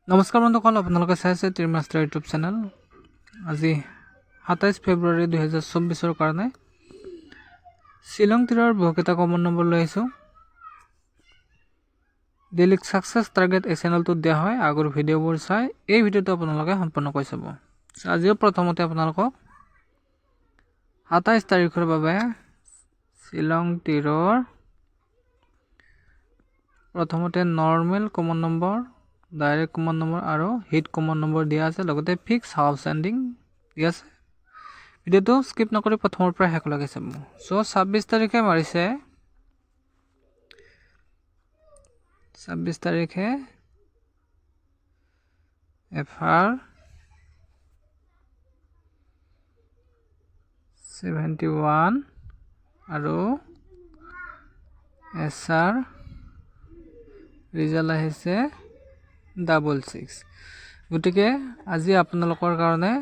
নমস্কাৰ বন্ধুসকল, আপোনালোকে চাই আছে টিৰ মাষ্টাৰ ইউটিউব চেনেল। আজি 27 ফেব্ৰুৱাৰী 2024 কাৰণে শ্বিলং তীৰৰ বহুকেইটা কমন নম্বৰ লৈ আহিছোঁ। ডেইলি ছাকচেছ টাৰ্গেট এই চেনেলটোত দিয়া হয়। আগৰ ভিডিঅ'বোৰ চাই এই ভিডিঅ'টো আপোনালোকে সম্পূৰ্ণ কৰি চাব। আজিও প্ৰথমতে আপোনালোকক 27 তাৰিখৰ বাবে শ্বিলং তীৰৰ প্ৰথমতে normal common number, direct common number আৰু হিট কমন নম্বৰ দিয়া আছে, লগতে ফিক্স হাউচ এণ্ডিং দিয়া আছে। ভিডিঅ'টো স্কিপ নকৰি প্ৰথমৰ পৰা শেষলৈকে চাব। চ' 26 তাৰিখে মাৰিছে, 26 তাৰিখে FR 71 আৰু SR ৰিজাল্ট আহিছে 66। গতিকে আজি আপোনালোকৰ কাৰণে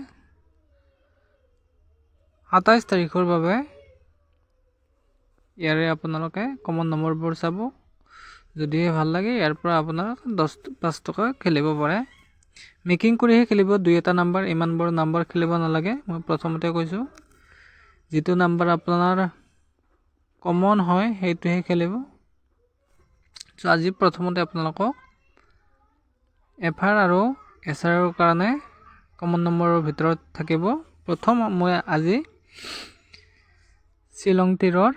27 তাৰিখৰ বাবে ইয়াৰে আপোনালোকে কমন নম্বৰবোৰ চাব। যদিহে ভাল লাগে ইয়াৰ পৰা আপোনালোকে 5 টকা খেলিব পাৰে। মেকিং কৰিহে খেলিব, 2-এটা নাম্বাৰ, ইমান বৰ নাম্বাৰ খেলিব নালাগে। মই প্ৰথমতে কৈছোঁ, যিটো নাম্বাৰ আপোনাৰ কমন হয় সেইটোহে খেলিব। চ' আজি প্ৰথমতে আপোনালোকক FR আৰু SR কাৰণে কমন নম্বৰৰ ভিতৰত থাকিব। প্ৰথম মই আজি শ্বিলং তীৰৰ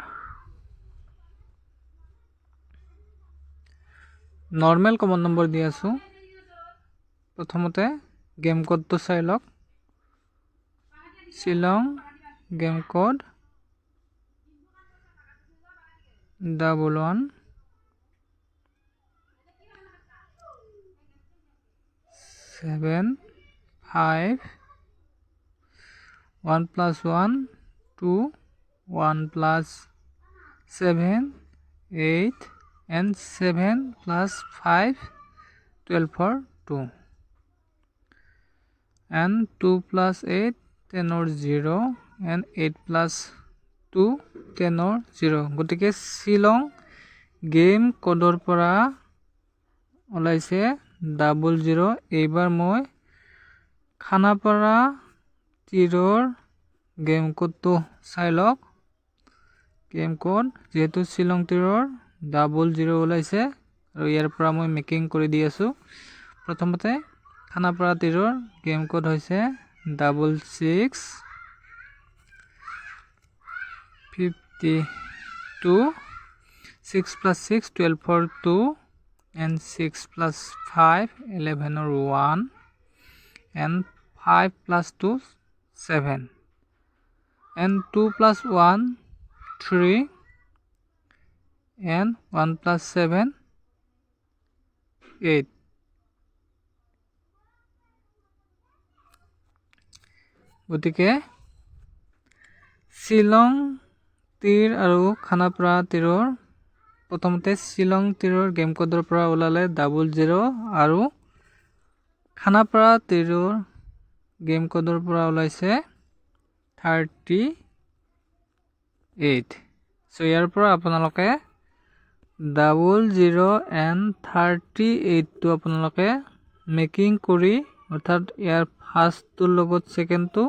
নৰ্মেল কমন নম্বৰ দি আছোঁ। প্ৰথমতে গেম কোডটো চাই লওক। Shillong game code 11 7 5 1 + 1 2 1 + 7 8 and 7 + 5 12 for 2 and 2 + 8 10 or 0 and 8 + 2 10 or 0। গতিকে শ্বিলং গেম কোডৰ পৰা ওলাইছে 00। এইবাৰ মই খানাপাৰা তীৰৰ গেম কোডটো চাই লওক। গেম কোড যিহেতু শ্বিলং তীৰৰ 00 ওলাইছে আৰু ইয়াৰ পৰা মই মেকিং কৰি দি আছোঁ। প্ৰথমতে খানাপাৰা তীৰৰ গেম কোড হৈছে 66 52 6 + 6 12 for 2 and 6 + 5 11 or 1 and 5 + 2 7 and 2 + 1 3 and 1 + 7 8। গতিকে শ্বিলং তীৰ আৰু খানাপাৰা তীৰৰ প্ৰথমতে শ্বিলং তীৰৰ গেম কোডৰ পৰা ওলালে 00 আৰু খানাপাৰা তীৰৰ গেম কোডৰ পৰা ওলাইছে 38। চ' ইয়াৰ পৰা আপোনালোকে 00 and 38টো আপোনালোকে মেকিং কৰি, অৰ্থাৎ ইয়াৰ ফাৰ্ষ্টটোৰ লগত ছেকেণ্ডটো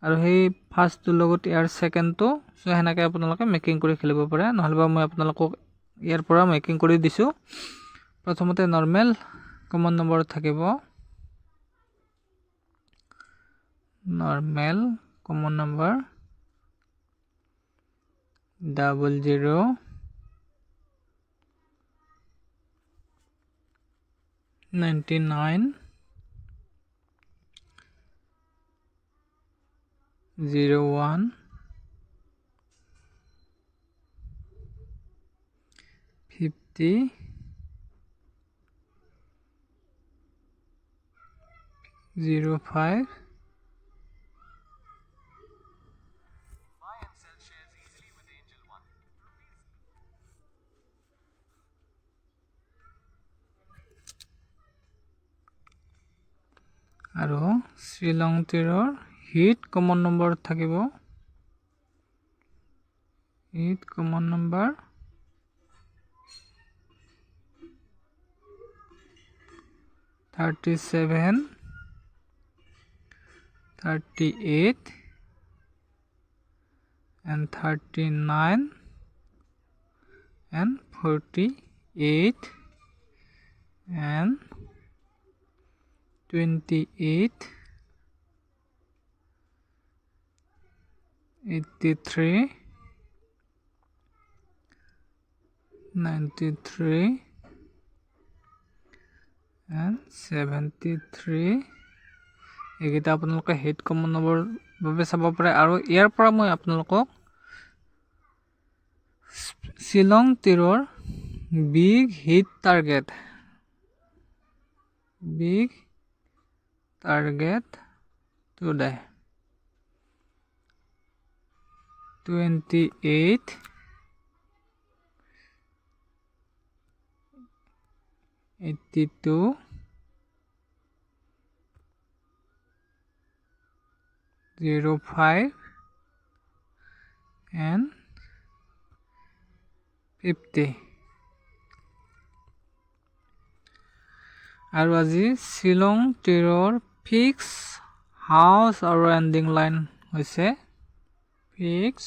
আৰু সেই ফাৰ্ষ্টটোৰ লগত ইয়াৰ ছেকেণ্ডটো, চ' সেনেকৈ আপোনালোকে মেকিং কৰি খেলিব পাৰে। নহ'লেবা মই আপোনালোকক ইয়াৰ পৰা মেকিং কৰি দিছোঁ। প্ৰথমতে নৰ্মেল কমন নম্বৰ থাকিব, নৰ্মেল কমন নম্বৰ 00 99 01 50 05 আৰু শ্বিলং তীৰৰ হিট কমন নম্বৰ থাকিব, hit common number 39 37, 38 and 39 and 48 and 28, 83, 93 and 73 এইকেইটা আপোনালোকে হিট কমনৰ বাবে চাব পাৰে আৰু ইয়াৰ পৰা মই আপোনালোকক শ্বিলং তীৰৰ big hit target today 28, 82, 05 and 50 আৰু আজি শ্বিলং তীৰৰ ফিক্স হাউচ আৰু এণ্ডিং লাইন হৈছে ফিক্স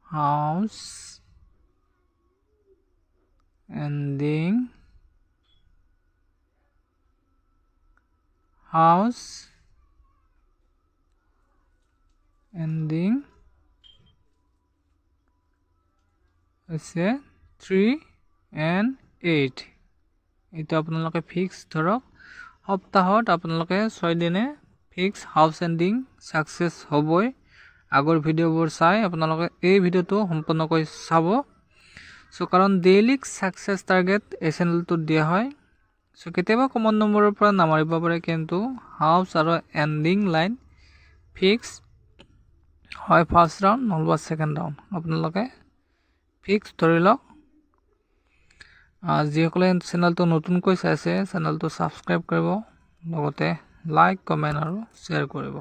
হাউচ এণ্ডিং হৈছে 3 and 8 এইটো আপোনালোকে ফিক্স ধৰক সপ্তাহত আপোনালোকে 6 দিনে ফিক্স হাউচ এণ্ডিং ছাকচেছ হ'বই আগৰ ভিডিঅ'বোৰ চাই আপোনালোকে এই ভিডিঅ'টো সম্পূৰ্ণকৈ চাব কাৰণ ডেইলি ছাকচেছ টাৰ্গেট এই চেনেলটোত দিয়া হয় কেতিয়াবা কমন নম্বৰৰ পৰা নামাৰিব পাৰে কিন্তু হাউচ আৰু এণ্ডিং লাইন ফিক্স হয় ফাৰ্ষ্ট ৰাউণ্ড নহ'বা ছেকেণ্ড ৰাউণ্ড আপোনালোকে ফিক্স ধৰি লওক যিসকলে চেনেলটো নতুনকৈ চাইছে চেনেলটো ছাবস্ক্ৰাইব কৰিব লগতে লাইক কমেণ্ট আৰু শ্বেয়াৰ কৰিব